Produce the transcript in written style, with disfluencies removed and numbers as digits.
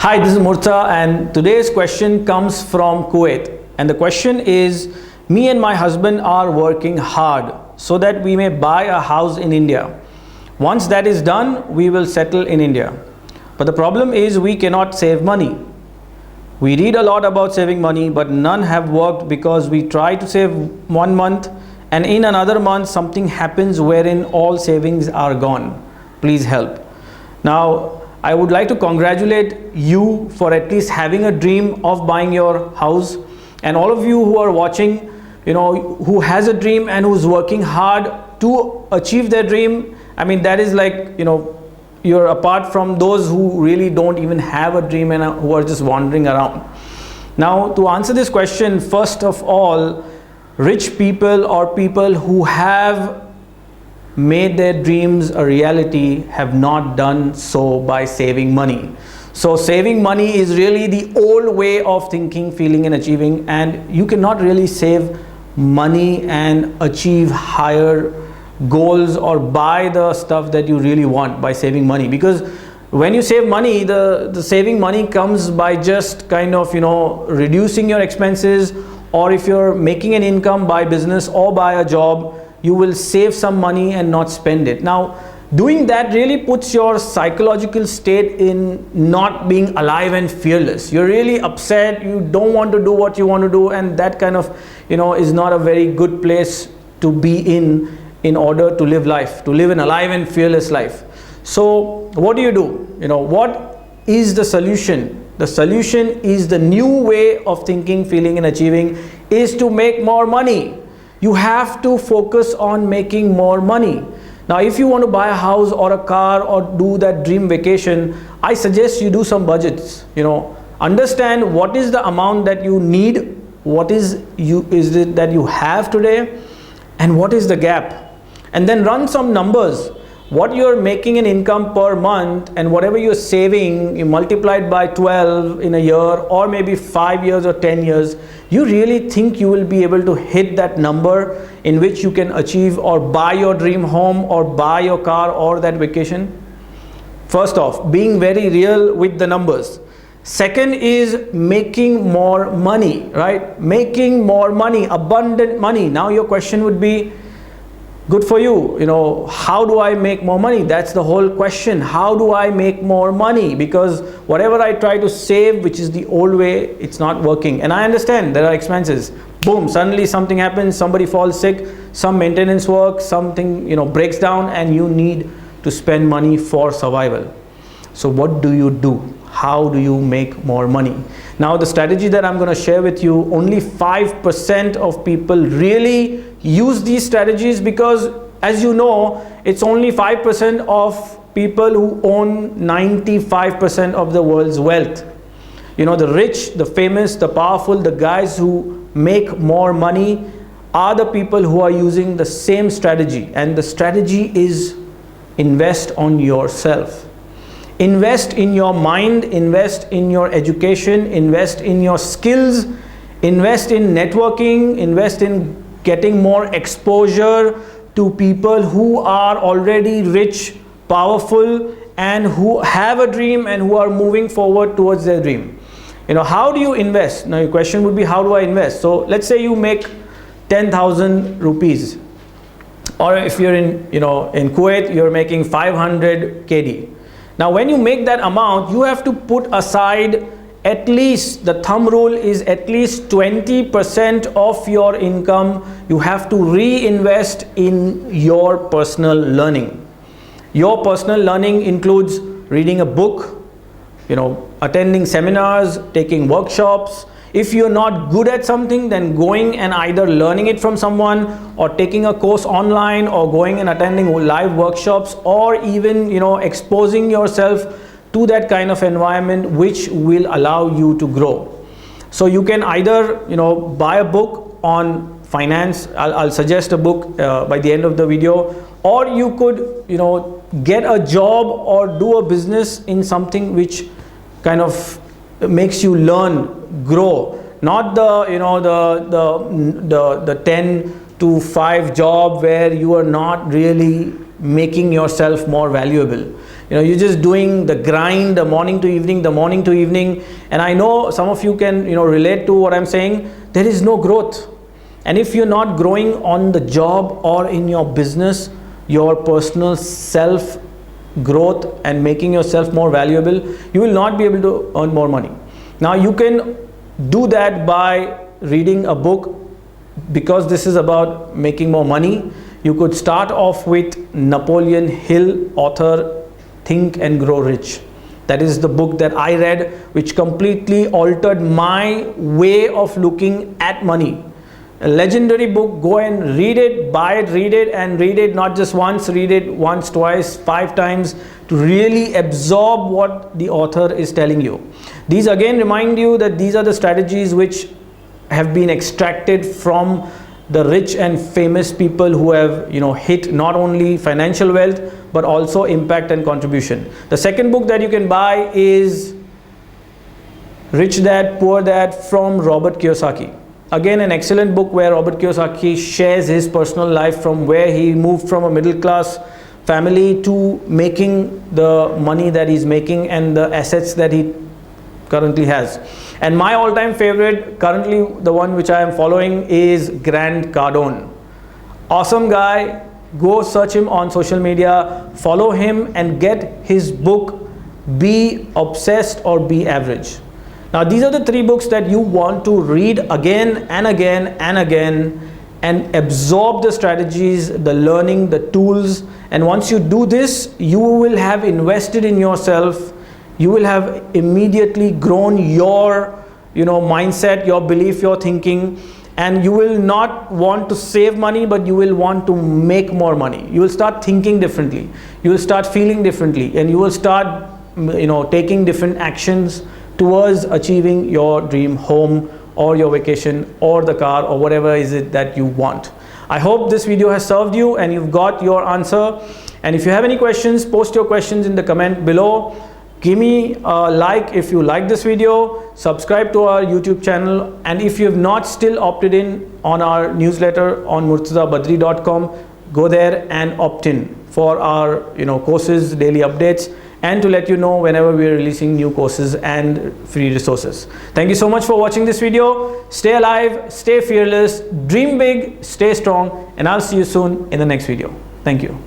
Hi, this is Murtha, and today's question comes from Kuwait. And the question is, me and my husband are working hard so that we may buy a house in India. Once that is done, we will settle in India. But the problem is we cannot save money. We read a lot about saving money, but none have worked because we try to save 1 month and in another month something happens wherein all savings are gone. Please help. Now, I would like to congratulate you for at least having a dream of buying your house, and all of you who are watching, who has a dream and who's working hard to achieve their dream. I mean, that is like, you're apart from those who really don't even have a dream and who are just wandering around. Now, to answer this question, first of all, rich people or people who have made their dreams a reality have not done so by saving money. So saving money is really the old way of thinking, feeling and achieving, and you cannot really save money and achieve higher goals or buy the stuff that you really want by saving money. Because when you save money, the saving money comes by just kind of reducing your expenses, or if you're making an income by business or by a job, you will save some money and not spend it. Now, doing that really puts your psychological state in not being alive and fearless. You're really upset, you don't want to do what you want to do, and that kind of is not a very good place to be in order to live life, to live an alive and fearless life. So what do? What is the solution? The solution is the new way of thinking, feeling and achieving is to make more money. You have to focus on making more money. Now, if you want to buy a house or a car or do that dream vacation, I suggest you do some budgets. Understand what is the amount that you need, what is it that you have today, and what is the gap. And then run some numbers. What you're making an income per month and whatever you're saving, you multiply it by 12 in a year or maybe 5 years or 10 years, you really think you will be able to hit that number in which you can achieve or buy your dream home or buy your car or that vacation? First off, being very real with the numbers. Second is making more money, right? Making more money, abundant money. Now your question would be, good for you, how do I make more money? That's the whole question. How do I make more money? Because whatever I try to save, which is the old way, it's not working. And I understand there are expenses. Boom, suddenly something happens, somebody falls sick, some maintenance work, something breaks down, and you need to spend money for survival. So what do you do? How do you make more money? Now, the strategy that I'm going to share with you, only 5% of people really use these strategies, because as you know, it's only 5% of people who own 95% of the world's wealth. The rich, the famous, the powerful, the guys who make more money are the people who are using the same strategy. And the strategy is invest on yourself. Invest in your mind, invest in your education, invest in your skills, invest in networking, invest in getting more exposure to people who are already rich, powerful, and who have a dream and who are moving forward towards their dream. How do you invest? Now your question would be, how do I invest? So let's say you make 10,000 rupees, or if you're in Kuwait, you're making 500 KD. Now, when you make that amount, you have to put aside at least, the thumb rule is at least 20% of your income you have to reinvest in your personal learning. Your personal learning includes reading a book, attending seminars, taking workshops. If you're not good at something, then going and either learning it from someone or taking a course online or going and attending live workshops, or even exposing yourself to that kind of environment which will allow you to grow. So you can either buy a book on finance. I'll suggest a book by the end of the video, or you could get a job or do a business in something which kind of makes you learn, grow, not the 10 to 5 job where you are not really making yourself more valuable. You're just doing the grind, the morning to evening. And I know some of you can, relate to what I'm saying. There is no growth. And if you're not growing on the job or in your business, your personal self growth and making yourself more valuable, you will not be able to earn more money. Now you can do that by reading a book, because this is about making more money. You could start off with Napoleon Hill, author, Think and Grow Rich. That is the book that I read, which completely altered my way of looking at money. A legendary book. Go and read it, buy it, read it, and read it not just once, read it once, twice, 5 times, to really absorb what the author is telling you. These again remind you that these are the strategies which have been extracted from the rich and famous people who have hit not only financial wealth but also impact and contribution. The second book that you can buy is Rich Dad Poor Dad from Robert Kiyosaki. Again, an excellent book where Robert Kiyosaki shares his personal life from where he moved from a middle class family to making the money that he's making and the assets that he currently has. And my all-time favorite, currently the one which I am following, is Grant Cardone. Awesome guy. Go search him on social media, follow him and get his book, Be Obsessed or Be Average. Now these are the 3 books that you want to read again and again and again and absorb the strategies, the learning, the tools. And once you do this, you will have invested in yourself. You will have immediately grown your mindset, your belief, your thinking, and you will not want to save money, but you will want to make more money. You will start thinking differently. You will start feeling differently, and you will start taking different actions towards achieving your dream home or your vacation or the car or whatever is it that you want. I hope this video has served you and you've got your answer. And if you have any questions, post your questions in the comment below. Give me a like if you like this video, subscribe to our YouTube channel, and if you have not still opted in on our newsletter on murtazabadri.com, go there and opt in for our courses, daily updates, and to let you know whenever we are releasing new courses and free resources. Thank you so much for watching this video. Stay alive, stay fearless, dream big, stay strong, and I'll see you soon in the next video. Thank you.